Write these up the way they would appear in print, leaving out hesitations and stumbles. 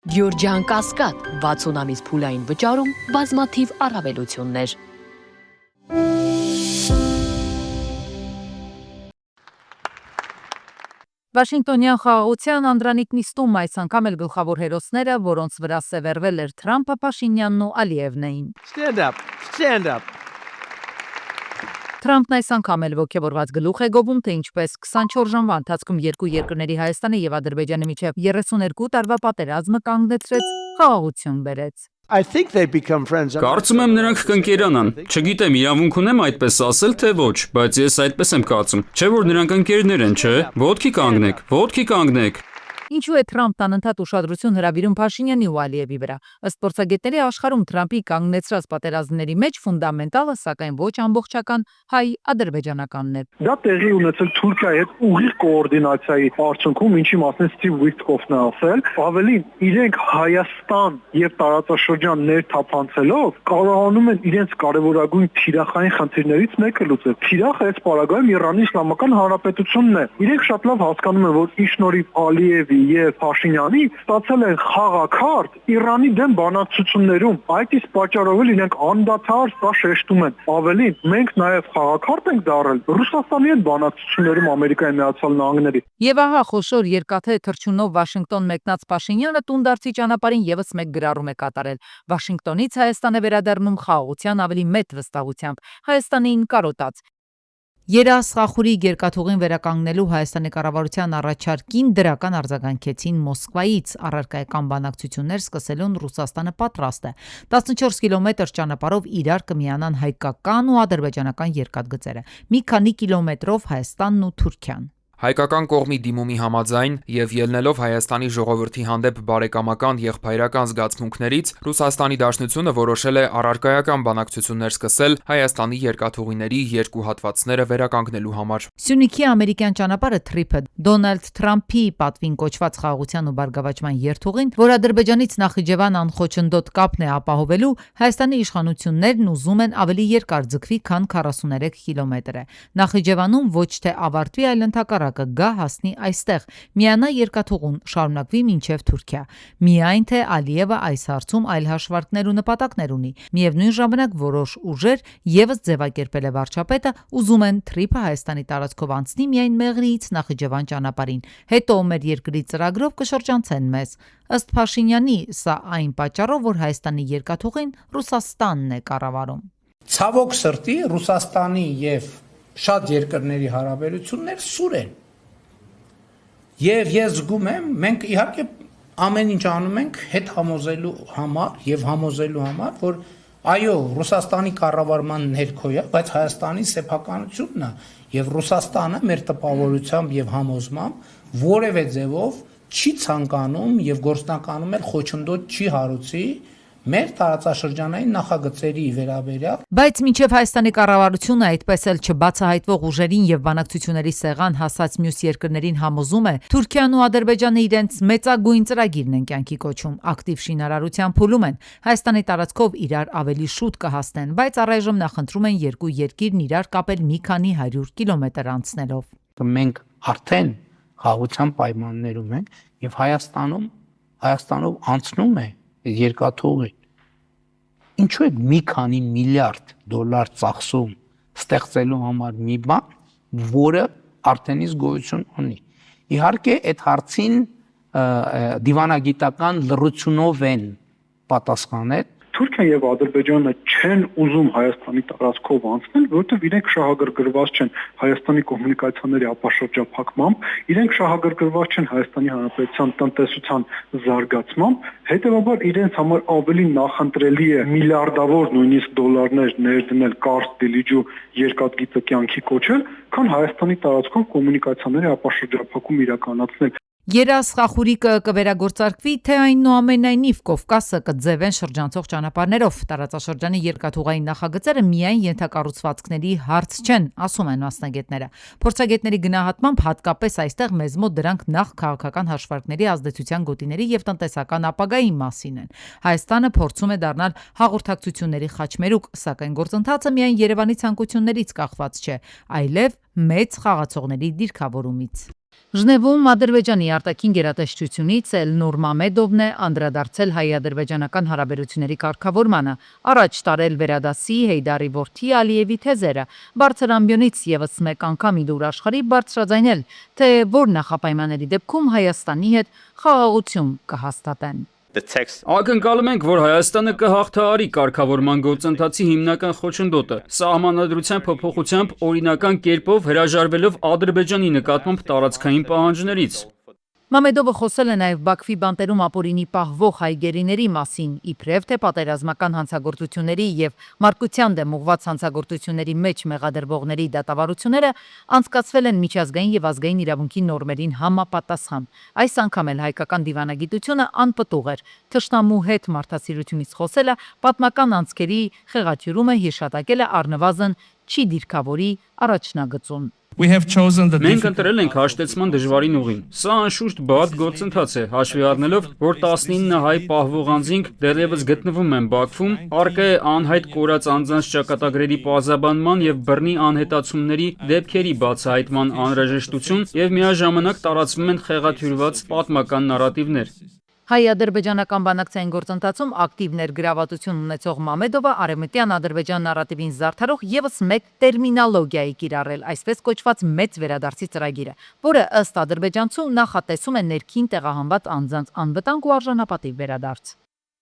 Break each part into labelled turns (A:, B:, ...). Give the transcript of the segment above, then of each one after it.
A: Գյորջյան Կասկադ 60 ամիս փուլային վճարում բազմաթիվ առավելություններ։
B: Վաշինգտոնյան խաղաղության Անդրանիկ նիստում այս անգամ էլ գլխավոր հերոսները, որոնց վրա սևեռվել էր Թրամփը, Փաշինյանն ու Ալիևն էին։
C: Stand up.
B: Թրամփն այս անգամ էլ ոգևորված գլուխ է գովում, թե ինչպես 24 ժամվա ընթացքում երկու երկրների Հայաստանի եւ Ադրբեջանի միջև 32 տարվա պատերազմը կանգնեցրեց, խաղաղություն բերեց։
D: Կարծում եմ նրանք կընկերանան։ Չգիտեմ, իրավունք ունեմ այդպես ասել, թե ոչ, բայց ես այդպես եմ կարծում։ Չէ՞ որ նրանք ընկերներ են, չէ՞։ Ոտքի կանգնեք։
B: Ինչու է Թրամփն անընդհատ ուշադրություն հրավիրում Փաշինյանի ու Ալիևի վրա։ Ըստ փորձագետների աշխարհում Թրամփի կանգնեցրած պատերազմների մեջ ֆունդամենտալը, սակայն ոչ ամբողջական հայ-ադրբեջանականն էր։
E: Դա տեղի ունեցել Թուրքիայի հետ ուղիղ կոորդինացիայի արդյունքում, ինչի մասին Սթիվ Վիթկոֆն է ասել, ավելին իրենք Հայաստան եւ տարածաշրջան ներթափանցելով կարողանում են իրենց կարևորագույն թիրախային խնդիրներից մեկը լուծել։ Թիրախը այս պարագայում Իրանի Իսլամական Հանրապետությունն է։ Իրենք շատ լավ հասկանում են, որ ի շնորհիվ Ալիևի եւ Փաշինյանի ստացել են խաղաքարտ Իրանի դեմ բանակցություններում։ Այդ իսկ պատճառով էլ իրենք անդադար սա շեշտում են։ Ավելին, մենք նաեւ խաղաքարտ ենք դարել Ռուսաստանի հետ բանակցություններում Ամերիկայի Միացյալ Նահանգների։
B: Եվ ահա խոշոր երկաթե թռչունով Վաշինգտոն մեկնած Փաշինյանը տունդարձի ճանապարհին եւս մեկ գրառում է կատարել։ Վաշինգտոնից Հայաստան է վերադառնում խաղաղության ավելի մեծ վստահությամբ, Հայաստանին կարոտած։ Երաս Խախուրի երկաթուղին վերականգնելու Հայաստանի կառավարության առաջարկին դրական արձագանքեցին Մոսկվայից, առարկայական բանակցություններ սկսելուն Ռուսաստանը պատրաստ է։ 14 կիլոմետր ճանապարհով իրար կմիանան հայկական ու ադրբեջանական երկաթգծերը, մի քանի կիլոմետրով Հայաստանն ու Թուրքիան։
F: Հայկական կողմի դիմումի համաձայն եւ ելնելով Հայաստանի ժողովրդի հանդեպ բարեկամական եղբայրական զգացմունքներից, Ռուսաստանի Դաշնությունը որոշել է առարկայական բանակցություններ սկսել Հայաստանի երկաթուղիների երկու հատվածները վերականգնելու համար։
B: Սյունիքի ամերիկյան ճանապարհը թրիփը Դոնալդ Թրամփի պատվին կոչված խաղաղության ու բարգավաճման երթուղին, որ Ադրբեջանից Նախիջևան անխոչնդոտ կապն է ապահովելու, Հայաստանի իշխանություններն ուզում են ավելի երկար ձգվի, քան 43 կիլոմետր է։ Նախիջևանում ոչ թե ավարտվի, այլ ընդհակառակը գա հասնի այստեղ, միանա երկաթուղուն, շարունակվի մինչև Թուրքիա։ Միայն թե Ալիևը այս հարցում այլ հաշվարկներ ու նպատակներ ունի։ Միևնույն ժամանակ որոշ ուժեր եւս ձևակերպել է վարչապետը, ուզում են թրիփը Հայաստանի տարածքով անցնի միայն Մեղրիից Նախիջևան ճանապարհին։ Հետո մեր երկրի ծրագրով կշրջանցեն մեզ։ Ըստ Փաշինյանի, սա այն պատճառով, որ Հայաստանի երկաթուղին Ռուսաստանն է կառավարում։
G: Ցավոք սրտի Ռուսաստանի եւ շատ երկրների հարաբերություններ սուր են։ Եվ ես զգում եմ, մենք իհարկե ամեն ինչ անում ենք հետ համոզելու համար եւ համոզելու համար, որ այո, Ռուսաստանի կառավարման ներքո է, բայց Հայաստանի սեփականությունն է եւ Ռուսաստանը մեր տպավորությամբ եւ համոզմամբ որևէ ձևով չի ցանկանում եւ գործնականում էլ խոչընդոտ չի հարուցի մեր տարածաշրջանային նախագծերի վերաբերյալ։
B: Բայց մինչև Հայաստանի կառավարությունը այդպես էլ չբացահայտվող ուժերին եւ բանակցությունների սեղան հասած մյուս երկրներին համոզում է, Թուրքիան ու Ադրբեջանը իրենց մեծագույն ծրագիրն են կյանքի կոչում, ակտիվ շինարարության փուլում են, Հայաստանի տարածքով իրար ավելի շուտ կհասնեն, բայց առայժմ նախընտրում են երկու երկիրն իրար կապել մի քանի 100 կիլոմետր անցնելով։
G: Մենք արդեն խաղաղության պայմաններում ենք եւ Հայաստանով անցնում է երկաթուղի։ Ինչու է մի քանի միլիարդ դոլար ծախսում ստեղծելու համար մի բան, որը արդեն իսկ գոյություն ունի։ Իհարկե, այդ հարցին դիվանագիտական լռությունով են պատասխանել։
E: Թուրքիան եւ Ադրբեջանը չեն ուզում Հայաստանի տարածքով անցնել, որովհետեւ իրենք շահագրգռված չեն Հայաստանի կոմունիկացիաների ապաշրջափակմամբ, իրենք շահագրգռված չեն Հայաստանի Հանրապետության տնտեսության զարգացմամբ, հետեւաբար իրենց համար ավելի նախընտրելի է միլիարդավոր նույնիսկ դոլարներ ներդնել կարճ դիլիջու երկաթգիծը կյանքի կոչել, քան Հայաստանի տարածքով կոմունիկացիաների ապաշրջափակում իրականացնել։
B: Երաս Խախուրիկը կվերագործարկվի, թե այնուամենայնիվ Կովկասը կձևեն շրջանցող ճանապարհներով։ Տարածաշրջանի երկաթուղային նախագծերը միայն ենթակառուցվածքների հարց չեն, ասում են մասնագետները։ Փորձագետների գնահատմամբ հատկապես այստեղ մեզ մոտ դրանք նախ քաղաքական հաշվարկների, ազդեցության գոտիների եւ տնտեսական ապագայի մասին են։ Հայաստանը փորձում է դառնալ հաղորդակցությունների խաչմերուկ, սակայն գործընթացը միայն Երևանի ցանկություններից կախված չէ, այլև մեծ խաղացողների դիրքավորումից։ Ժնևում Ադրբեջանի արտաքին գերատեսչությունից Էլնուր Մամեդովն է անդրադարձել հայ-ադրբեջանական հարաբերությունների կարգավորմանը, առաջ տարել վերադասի Հեյդարի որդի Ալիևի թեզերը, բարձր ամբիոնից եւս մեկ անգամ իդուր աշխարհի բարձրաձայնել, թե որ նախապայմանների դեպքում Հայաստանի հետ խաղաղություն կհաստատեն։
D: Ակնկալում ենք, որ Հայաստանը կհաղթահարի կարգավորման գործընթացի հիմնական խոչընդոտը, սահմանադրության փոփոխությամբ օրինական կերպով հրաժարվելով Ադրբեջանի նկատմամբ տարածքային պահանջներից։
B: Մամեդովը խոսել է նաև Բաքվի բանտերում ապօրինի պահվող հայ գերիների մասին, իբրև թե պատերազմական հանցագործությունների եւ մարկության դեմ ուղղված հանցագործությունների մեջ մեղադրվողների դատավարությունները անցկացվել են միջազգային եւ ազգային իրավունքի նորմերին համապատասխան։ Այս անգամ էլ հայկական դիվանագիտությունը անպտուղ էր։ Թշնամու հետ մարդասիրությունից խոսելը պատմական անցքերի խեղաթյուրումը հիշատակել է առնվազն չի դիրքավորի առաջնագծում։
D: Մենք ընտրել ենք հաշտեցման դժվարին ուղին։ Սա անշուշտ բարդ գործընթաց է, հաշվի առնելով, որ 19 հայ պահվող անձինք դեռևս գտնվում են Բաքվում, առկա է անհայտ կորած անձանց ճակատագրերի պարզաբանման եւ բռնի անհետացումների դեպքերի բացահայտման անհրաժեշտություն եւ միաժամանակ տարածվում են խեղաթյուրված պատմական նարատիվներ։
B: Հայ-ադրբեջանական բանակցային գործընթացում ակտիվ ներգրավվածություն ունեցող Մամեդովը արևմտյան Ադրբեջան նարատիվին զարդարող եւս մեկ տերմինոլոգիա է կիրառել, այսպես կոչված մեծ վերադարձի ծրագիրը, որը ըստ ադրբեջանցու նախատեսում է ներքին տեղահանված անձանց անվտանգ ու արժանապատիվ վերադարձ։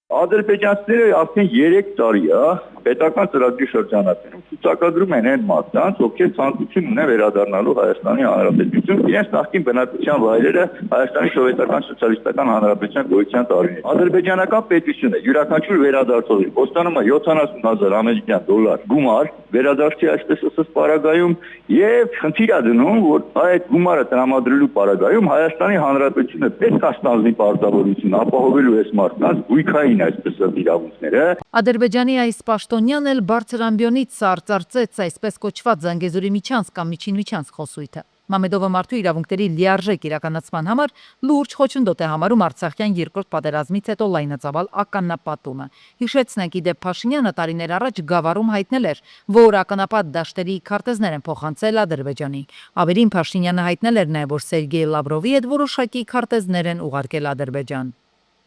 H: Ադրբեջանցիները արդեն 3 տարի է պետական ծրագրի շրջանակներում ցուցակագրում են այն մարդկանց, ովքեր ցանկություն ունեն վերադառնալու Հայաստանի Հանրապետություն, իրենց նախկին բնակության վայրերը Հայաստանի Սովետական Սոցիալիստական Հանրապետության գոյության տարիներին։ Ադրբեջանական պետությունը յուրաքանչյուր վերադարձողի կոստանում է 70,000 ամերիկյան դոլար գումար վերադարձի այսպես ասած պարագայում եւ խնդիր է դնում, որ այդ գումարը տրամադրելու պարագայում Հայաստանի Հանրապետությունը պետք է ստանձնի պարտավորություն ապահովելու այս մարդկանց գույքային այսպես իրավունքները։
B: Ադրբեջանի այս պաշտոնյան էլ բարձր ամբիոնից արծարծեց այսպես կոչված Զանգեզուրի միջանց կամ միջին խոսույթը։ Մամեդովը մարդու իրավունքների լիարժեք իրականացման համար լուրջ խոչընդոտ է համարում Արցախյան երկրորդ պատերազմից հետո լայնածավալ ականապատումը։ Հիշեցնենք, իդեպ Փաշինյանը տարիներ առաջ Գավառում հայտնել էր, որ ականապատ դաշտերի քարտեզներ են փոխանցել Ադրբեջանի։ Ավելին Փաշինյանը հայտնել էր նաև, որ Սերգեյ Լավրովի հետ որոշակի քարտեզներ են ուղարկել Ադրբեջան։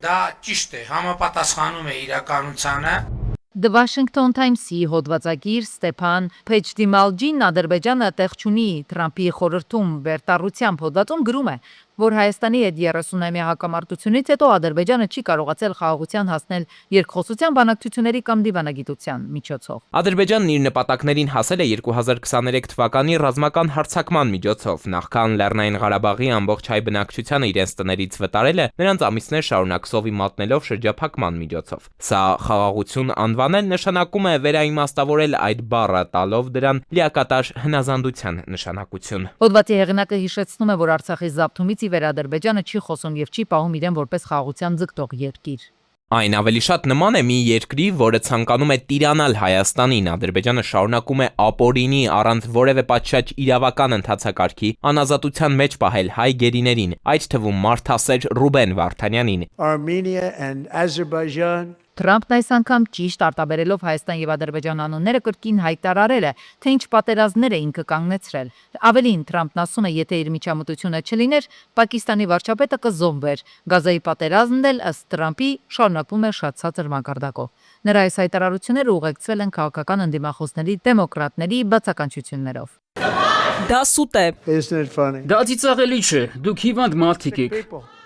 G: Դա ճիշտ է, համապատասխանում է իրականությանը։
B: The Washington Times-ի հոդվածագիր Ստեփան Փեչդիմալջին Ադրբեջանը տեղ չունի Թրամփի խորհրդում վերտառությամբ հոդվածում գրում է, որ Հայաստանի հետ 30-ամյա հակամարտությունից հետո Ադրբեջանը չի կարողացել խաղաղության հասնել երկխոսության բանակցությունների կամ դիվանագիտության միջոցով։
I: Ադրբեջանն իր նպատակներին հասել է 2023 թվականի ռազմական հարձակման միջոցով, նախքան Լեռնային Ղարաբաղի ամբողջ հայ բնակչությանը իրենց տներից վտարելը, նրանց ամիսներ շարունակ սովի մատնելով շրջափակման միջոցով։ Սա խաղաղություն անվանել նշանակում է վերաիմաստավորել այդ բառը, տալով դրան լիակատար հնազանդության նշանակություն։
B: Հոդվածի հեղինակը հիշեցնում է, որ Արցախի զաբթումից ի վեր Ադրբեջանը չի խոսում եւ չի պահում իրեն որպես խաղաղության ձգտող երկիր։
I: Այն ավելի շատ նման է մի երկրի, որը ցանկանում է տիրանալ Հայաստանին։ Ադրբեջանը շարունակում է ապօրինի առանց որևէ պատշաճ իրավական ընթացակարգի անազատության մեջ պահել հայ գերիներին, այդ թվում մարդասեր Ռուբեն Վարդանյանին։
C: Armenia and Azerbaijan.
B: Թրամփն այս անգամ ճիշտ արտաբերելով Հայաստան եւ Ադրբեջան անունները կրկին հայտարարել է, թե ինչ պատերազմներ էին կկանգնեցրել։ Ավելին, Թրամփն ասում է, եթե իր միջամտությունը չլիներ, Պակիստանի վարչապետը կզոհվեր։ Գազայի պատերազմն էլ ըստ Թրամփի շարունակվում է շատ ցածր մակարդակով։ Նրա այս հայտարարությունները ուղեկցվել են քաղաքական ընդդիմախոսների դեմոկրատների բացականչություններով։
J: Դա սուտ է։
C: Isn't it funny?
D: Դա ծիծաղելի չէ, դուք հիվանդ մարդիկ եք։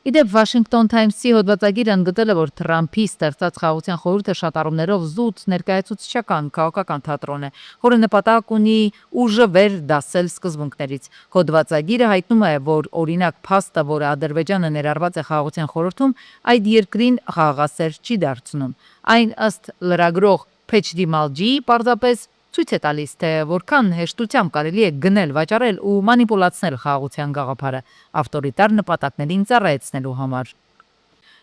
B: Իդեպ Washington Times-ի հոդվածագիրը ընդգծել է, որ Թրամփի ստեղծած խաղաղության խորհուրդը շատ առումներով զուտ ներկայացուցչական քաղաքական թատրոն է, որը նպատակ ունի ուժը վեր դասել սկզբունքներից։ Հոդվածագիրը հայտնում է, որ օրինակ փաստը, որը Ադրբեջանը ներառված է խաղաղության խորհրդում, այդ երկրին խաղաղասեր չի դարձնում։ Այն ըստ լրագրող Փեչդիմալջի պարզապես ցույց է տալիս, թե որքան հեշտությամբ կարելի է գնել, վաճառել ու մանիպուլացնել խաղաղության գաղափարը ավտորիտար նպատակներին ծառայեցնելու համար։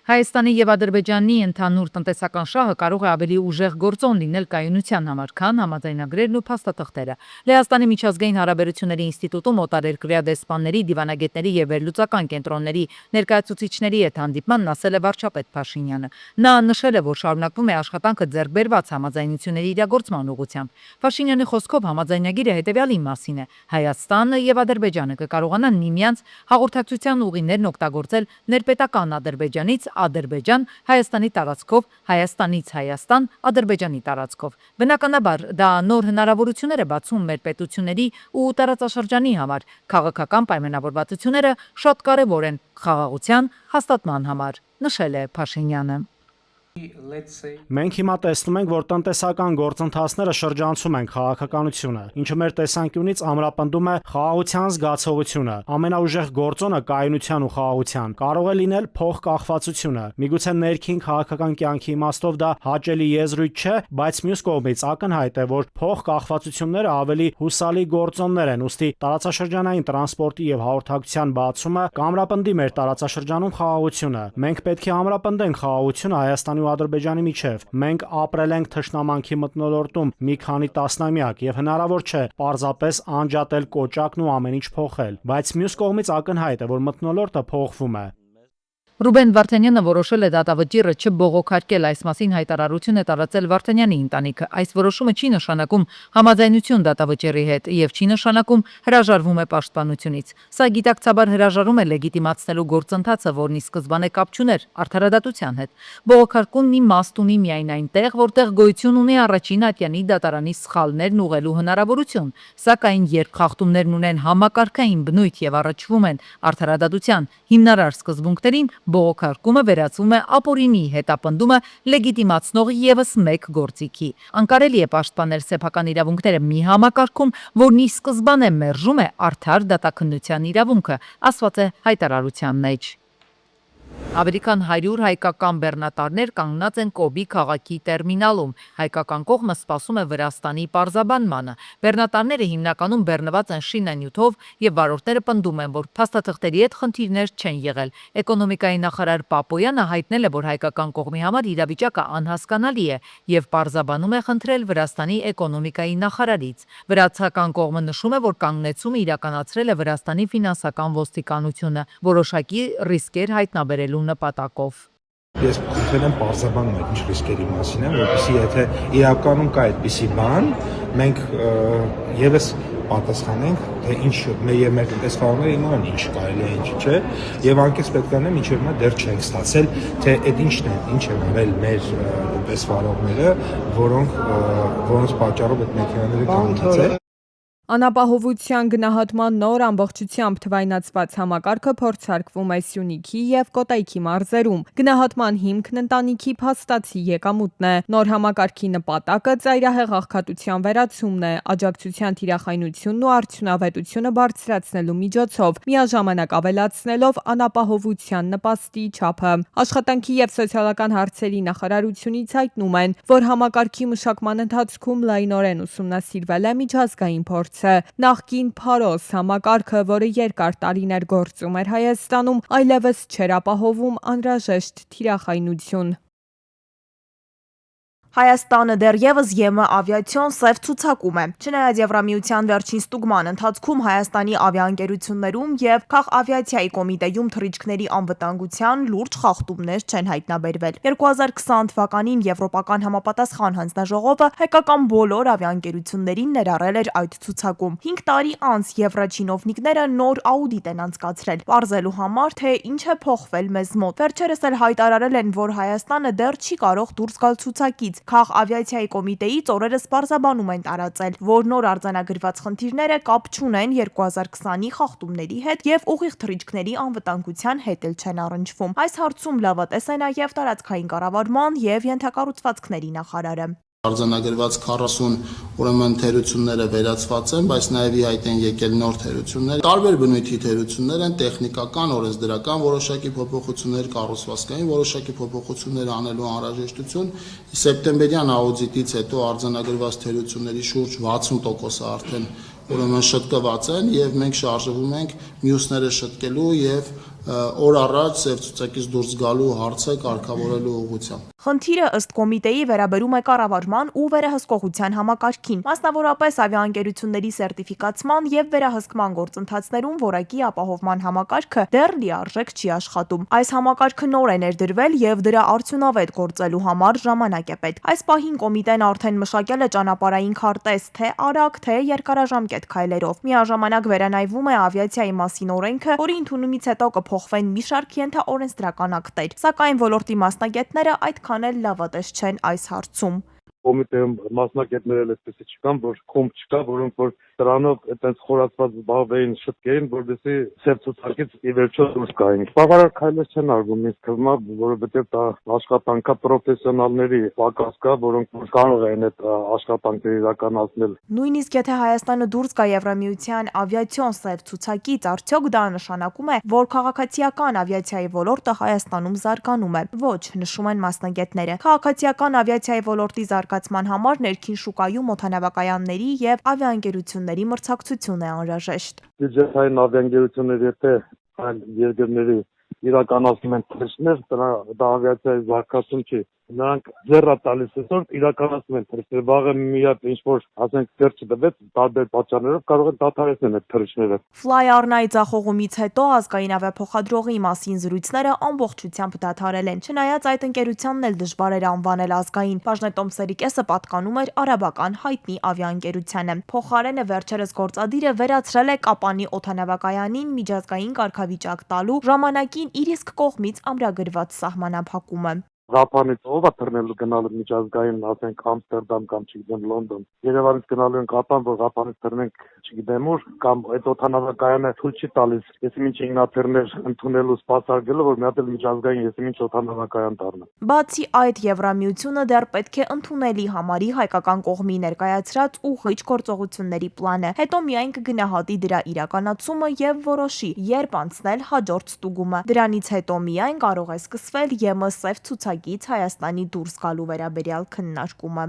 B: Հայաստանի եւ Ադրբեջանի ընդհանուր տնտեսական շահը կարող է ավելի ուժեղ գործոն լինել կայունության համար, քան համաձայնագրերն ու փաստաթղթերը։ Լեհաստանի միջազգային հարաբերությունների ինստիտուտում օտարերկրյա դեսպանների, դիվանագետների եւ վերլուծական կենտրոնների ներկայացուցիչների հետ հանդիպմանն ասել է վարչապետ Փաշինյանը։ Նա նշել է, որ շարունակվում է աշխատանքը ձեռք բերված համաձայնությունների իրագործման ուղղությամբ։ Փաշինյանի խոսքով համաձայնագիրը հետեւյալի մասին է. Հայաստանը եւ Ադրբեջանը կկարողանան միմյանց հաղորդակցության ուղիներն օգտագործել ներպետական Ադրբեջանից Ադրբեջան, Հայաստանի տարածքով, Հայաստանից Հայաստան, Ադրբեջանի տարածքով։ Բնականաբար դա նոր հնարավորություններ է բացում մեր պետությունների ու տարածաշրջանի համար։ Քաղաքական պայմանավորվածությունները շատ կարևոր են խաղաղության հաստատման համար, նշել է Փաշինյանը։
K: Մենք հիմա տեսնում ենք, որ տնտեսական գործընթացները շրջանցում են քաղաքականությունը, ինչը մեր տեսանկյունից ամրապնդում է խաղաղության զգացողությունը։ Ամենաուժեղ գործոնը կայունության ու խաղաղության կարող է լինել փոխկախվածությունը։ Միգուցե ներքին քաղաքական կյանքի իմաստով դա հաճելի եզրույթ չէ, բայց մյուս կողմից ակնհայտ է, որ փոխկախվածությունները ավելի հուսալի գործոններ են, ուստի տարածաշրջանային տրանսպորտի եւ հաղորդակցության բացումը կամրապնդի մեր տարածաշրջանում խաղաղությունը։ Մենք պետք է ամրապնդենք խաղաղությունը Հայաստանի Ադրբեջանի միջև։ Մենք ապրել ենք թշնամանքի մթնոլորտում մի քանի տասնամյակ եւ հնարավոր չէ պարզապես անջատել կոճակն ու ամեն ինչ փոխել, բայց մյուս կողմից ակնհայտ է, որ մթնոլորտը փոխվում է։
B: Ռուբեն Վարդանյանը որոշել է դատավճիռը չբողոքարկել, այս մասին հայտարարություն է տարածել Վարդանյանի ընտանիքը։ Այս որոշումը չի նշանակում համաձայնություն դատավճիռի հետ եւ չի նշանակում հրաժարվում է պաշտպանությունից։ Սա գիտակցաբար հրաժարում է լեգիտիմացնելու գործընթացը, որն ի սկզբանե կապ չուներ արդարադատության հետ։ Բողոքարկումն իմաստ ունի միայն այնտեղ, որտեղ գոյություն ունի առաջին ատյանի դատարանի սխալներն ուղղելու հնարավորություն, սակայն երբ խախտումներն ունեն համակարգային բնույթ եւ առաջվում են արդարադատության հիմնարար սկզբունքներին, բողոքարկումը վերածվում է ապօրինի հետապնդումը լեգիտիմացնող եւս մեկ գործիքի։ Անկարելի է պաշտպանել սեփական իրավունքները մի համակարգում, որն ի սկզբանե մերժում է արդար դատաքննության իրավունքը, ասված է հայտարարության մեջ։ Ամերիկան 100 հայկական բեռնատարներ կանգնած են Կոբի քաղաքի տերմինալում։ Հայկական կողմը սպասում է Վրաստանի պարզաբանմանը։ Բեռնատարները հիմնականում բեռնված են շինանյութով եւ վարորդները պնդում են, որ փաստաթղթերի հետ խնդիրներ չեն եղել։ Էկոնոմիկայի նախարար Պապոյանը հայտնել է, որ հայկական կողմի համար իրավիճակը անհասկանալի է եւ պարզաբանում է խնդրել Վրաստանի էկոնոմիկայի նախարարից։ Վրացական կողմը նշում է, որ կանգնեցումը իրականացրել է Վրաստանի ֆինանսական ոստիկանությունը, որոշակի ռիսկեր հայտնաբերելու նպատակով։
L: Ես խնդրել եմ պարզաբանել այդ ինչ ռիսկերի մասին է, որովհետեւ եթե իրականում կա այդպիսի բան, մենք եւս պատասխանենք, թե ինչ մեր տնտեսվարները իմանան ինչ կարելի է, ինչ չէ, եւ անկես պետք է անեմ, ինչեւ նա դեռ չենք ստացել, թե այդ ինչ են արել մեր տնտեսվարողները, որոնց պատճառով այդ մեքենաները կանգնած են։
M: Անապահովության գնահատման նոր ամբողջությամբ թվայնացված համակարգը փորձարկվում է Սյունիքի եւ Կոտայքի մարզերում։ Գնահատման հիմքն ընտանիքի փաստացի եկամուտն է։ Նոր համակարգի նպատակը ծայրահեղ աղքատության վերացումն է, աջակցության թիրախայնությունն ու արդյունավետությունը բարձրացնելու միջոցով, միաժամանակ ավելացնելով անապահովության նպաստի չափը։ Աշխատանքի եւ սոցիալական հարցերի նախարարությունից հայտնում են, որ համակարգի մշակման ընթացքում լայնորեն ուսումնասիրվել է միջազգային փորձ։ Նախկին Փարոս համակարգը, որը երկար տարիներ գործում էր Հայաստանում, այլևս չէր ապահովում անհրաժեշտ թիրախայնություն։
N: Հայաստանը դեռևս ԵՄ ավիացիոն սև ցուցակում է։ Չնայած Եվրամիության վերջին ստուգման ընթացքում Հայաստանի ավիաընկերություններում եւ քաղավիացիայի կոմիտեում թռիչքների անվտանգության լուրջ խախտումներ չեն հայտնաբերվել։ 2020 թվականին Եվրոպական համապատասխան հանձնաժողովը հայկական բոլոր ավիաընկերություններին ներառել էր այդ ցուցակում։ 5 տարի անց եվրոչինովնիկները նոր աուդիտ են անցկացրել, պարզելու համար, թե ինչ է փոխվել մեզ մոտ։ Վերջերս էլ հայտարարել են, որ Հայաստանը դեռ չի կարող դուրս գալ ցուցակից։ Քաղավիացիայի կոմիտեից օրերս պարզաբանում են տարածել, որ նոր արձանագրված խնդիրները կապ չունեն 2020-ի խախտումների հետ եւ ուղիղ թռիչքների անվտանգության հետ էլ չեն առնչվում։ Այս հարցում լավատես է նաեւ տարածքային կառավարման եւ ենթակառուցվածքների նախարարը։
O: Արձանագրված 40 ուրեմն թերությունները վերացված են, բայց նաև ի հայտ են եկել նոր թերություններ։ Տարբեր բնույթի թերություններ են, տեխնիկական, օրենսդրական որոշակի փոփոխություններ, կառուցվածքային որոշակի փոփոխություններ անելու անհրաժեշտություն։ Սեպտեմբերյան աուդիտից հետո արձանագրված թերությունների շուրջ 60%-ը արդեն ուրեմն շտկված են եւ մենք շարժվում ենք մյուսները շտկելու եւ օր առաջ ծև ցուցակից դուրս գալու հարցը կարգավորելու ուղղությամբ։
N: Խնդիրը ըստ կոմիտեի վերաբերում է կառավարման ու վերահսկողության համակարգին, մասնավորապես ավիաընկերությունների սերտիֆիկացման եւ վերահսկման գործընթացներում որակի ապահովման համակարգը դեռ լիարժեք չի աշխատում։ Այս համակարգը նոր է ներդրվել եւ դրա արդյունավետ գործելու համար ժամանակ է պետք։ Այս պահին կոմիտեն արդեն մշակել է ճանապարհային քարտեզ թե արագ, թե երկարաժամկետ քայլերով։ Միաժամանակ վերանայվում է ավիացիայի մասին օրենքը, որի ընդունումից հետո կփոխվեն մի շարք ենթաօրենսդրական ակտեր, սակայն ոլորտի մասնագետները այդքան էլ լավատես չեն այս հարցում։
P: Կոմիտեում մասնակիցներ էսպիսի չկան, որ խումբ չկա, որոնք որ դրանով այդպես խորացված զբաղվեին շտկեին, որովհետեւ ծև ցուցակից ի վերջո դուրս գային։ Բավարար քայլեր չեն արվում ինձ թվում է, որովհետեւ դա աշխատանքա պրոֆեսիոնալների պակաս կա, որոնք որ կարող են այդ աշխատանքները իրականացնել։
N: Նույնիսկ եթե Հայաստանը դուրս գա Եվրամիության ավիացիոն ծև ցուցակից, արդյոք դա նշանակում է, որ քաղաքացիական ավիացիայի ոլորտը Հայաստանում զարգանում է։ Ոչ, նշում են մասնագետները։ Քաղաքացիական ավիացիայի ոլորտի զարգացման համար ներքին շուկայում օդանավակայանների եւ ավիաընկերությունների մրցակցություն է անհրաժեշտ։
P: Բյուջետային ավիաընկերությունների հետ այլ երկրների իրականացնում են թռիչքներ, դա ավիացիայի զարգացում չի։ Նրանք ձեռա տալիս այսօր իրականացնում են թռիչքներ, վաղը միակ ինչ-որ ասենք ձեռ չտվեց, տարբեր պատճառներով կարող են դադարեցնել այդ թռիչքները։
N: Fly-Arnai ձախողումից հետո ազգային ավիափոխադրողի մասին զրույցները ամբողջությամբ դադարել են։ Չնայած այդ ընկերությանն էլ դժվար էր անվանել ազգային, բաժնետոմսերի կեսը պատկանում էր արաբական հայտնի ավիաընկերությանը։ Փոխարենը վերջերս գործադիրը վերացրել է Կապանի օդանավակայանին միջազգային կարգավիճակ տալու ժամանակին իր իսկ կողմից ամրագրված սահմանափակումը։
P: Ղափանից ով է թռնելու գնալու միջազգային, ասենք Ամստերդամ կամ չգիտեմ Լոնդոն։ Երևանից գնալու են Ղափան, որ Ղափանից թռնենք չգիտեմ ուր, կամ այդ օդանավակայանը թույլ չի տալիս, եսի ինչ ինքնաթիռներ ընդունելու սպասարկելու, որ մի հատ էլ միջազգային եսի ինչ օդանավակայան դառնա։
N: Բացի այդ, Եվրամիությունը դեռ պետք է ընդունելի համարի հայկական կողմի ներկայացրած ուղղիչ գործողությունների պլանը, հետո միայն կգնահատի դրա իրականացումը եւ որոշի, երբ անցնել հաջորդ ստուգումը։ Դրանից հետո միայն կարող է սկսվել ԵՄՍ ցուցակից Հայաստանի դուրս գալու վերաբերյալ քննարկումը։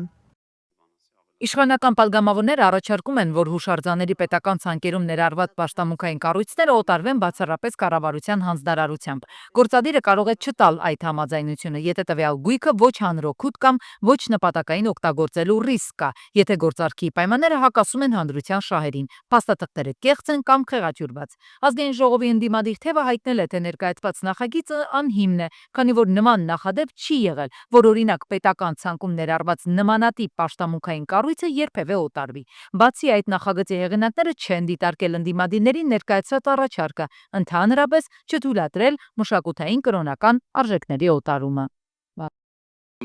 B: Իշխանական падգամավորները առաջարկում են, որ հուշարձանների պետական ցանկերում ներառված պաշտամունքային կառույցները օտարվեն բացառապես կառավարության հանձնարարությամբ։ Գործադիրը կարող է չտալ այդ համաձայնությունը, եթե տվյալ գույքը ոչ հանրօգուտ կամ ոչ նպատակային օգտագործելու ռիսկ կա, եթե գործարքի պայմանները հակասում են հանրության շահերին, փաստաթղթերը կեղծ են կամ խեղաթյուրված։ Ազգային ժողովի ընդդիմադիր թևը հայտնել է, թե ներկայացված նախագիծը անհիմն է, քանի որ նման նախադեպ չի եղել, որ օրինակ պետական ցանկում ներառված նմանատիպ պաշտամունքային կառույցը երբևէ օտարվի։ Բացի այդ, նախագծի հեղինակները չեն դիտարկել ընդդիմադիրներին ներկայացված առաջարկը, ընդհանրապես չթույլատրել մշակութային կրոնական արժեքների օտարումը։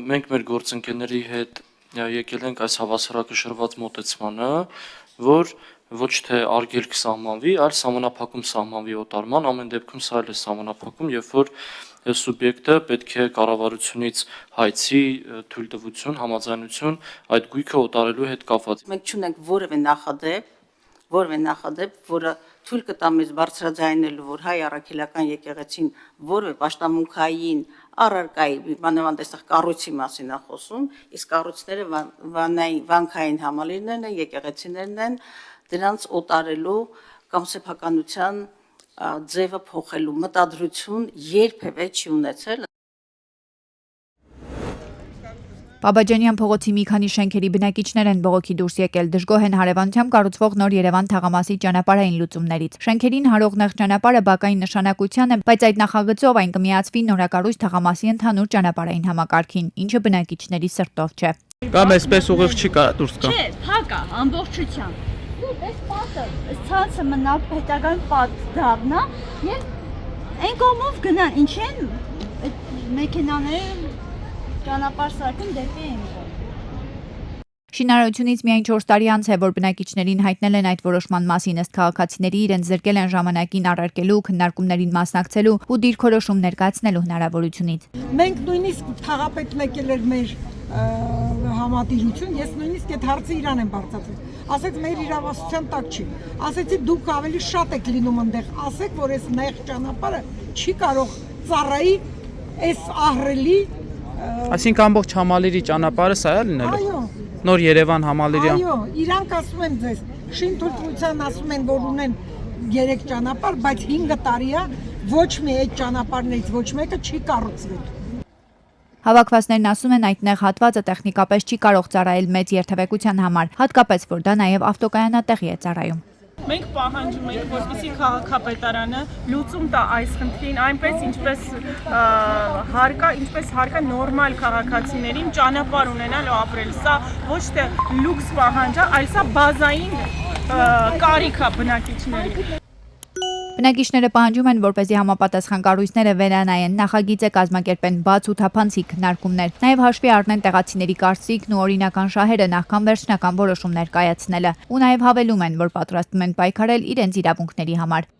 Q: Մենք մեր գործընկերների հետ եկել ենք այս հավասարակշռված մոտեցմանը, որ ոչ թե արգելք սահմանվի, այլ սահմանափակում սահմանվի օտարման, ամեն դեպքում սա էլ է սահմանափակում, երբ որ սուբյեկտը պետք է կառավարությունից հայցի թույլտվություն, համաձայնություն այդ գույքը օտարելու հետ կապված։
R: Մենք չունենք որևէ նախադեպ, որը թույլ կտա մեզ բարձրաձայնելու, որ հայ առաքելական եկեղեցին որևէ պաշտամունքային առարկայի, մանավանդ այստեղ կառույցի մասին է խոսում, իսկ կառույցները վանքային համալիրներն են, եկեղեցիներն են, դրանց օտարելու կամ սեփականության ձևը փոխելու մտադրություն երբևէ չի ունեցել։
S: Բաբաջանյան փողոցի մի քանի շենքերի բնակիչներ են բողոքի դուրս եկել, դժգոհ են հարևանությամբ կառուցվող նոր Երևան թաղամասի ճանապարհային լուծումներից։ Շենքերին հարող նեղ ճանապարհը բակային նշանակության է, բայց այդ նախագծով այն կմիացվի նորակառույց թաղամասի ընդհանուր ճանապարհային համակարգին, ինչը բնակիչների սրտով չէ։
T: Կամ այսպես ուղիղ չի դուրս գա։
U: Չէ, փակ է ամբողջությամբ։ Այս պատը, ցանցը մնա պետական պատ դառնա եւ այն կողմով գնան, ինչ են մեքենաները ճանապարհ սարքում դեպի են գնում։
S: Շինարարությունից միայն 4 տարի անց է, որ բնակիչներին հայտնել են այդ որոշման մասին, ըստ քաղաքացիների իրենց զրկել են ժամանակին առարկելու, քննարկումներին մասնակցելու ու դիրքորոշում ներկայացնելու հնարավորությունից։
V: Մենք նույնիսկ թաղապետն եկել էր մեր համատիրություն, ես նույնիսկ այդ հարցը իրան եմ բարձրացրել։ Ասեց մեր իրավասության տակ չի։ Ասեցի դուք ավելի շատ եք լինում այնտեղ, ասեք, որ այս նեղ ճանապարհը չի կարող ծառայի այս ահռելի
T: Այսինքն ամբողջ համալիրի ճանապարհը սա է լինելու։
V: Այո։
T: Նոր Երևան համալիրի։
V: Այո, իրանք ասում են ձեզ, շինթույլտվության ասում են, որ ունեն 3 ճանապարհ, բայց 5 տարի է ոչ մի այդ ճանապարհներից ոչ մեկը չի կառուցվել։
S: Հավաքվածներն ասում են այդտեղ հատվածը տեխնիկապես չի կարող ծառայել մեծ երթևեկության համար, հատկապես որ դա նաև ավտոկայանատեղի է ծառայում։
A: Մենք պահանջում ենք, որպեսզի քաղաքապետարանը լուծում տա այս խնդրին, այնպես ինչպես հարկա նորմալ քաղաքացիներին ճանապարհ ունենալ ու ապրել։ Սա ոչ թե լյուքս պահանջ է, այլ սա բազային կարիք է բնակիչների։
S: Բնակիչները պահանջում են, որպեսզի համապատասխան կառույցները վերանայեն, նախագիծը կազմակերպեն բաց ու թափանցիկ քննարկումներ, նաև հաշվի առնեն տեղացիների կարծիքն ու օրինական շահերը նախքան վերջնական որոշումներ կայացնելը, ու նաև հավելում են, որ պատրաստվում են պայքարել իրենց իրավունքների համար։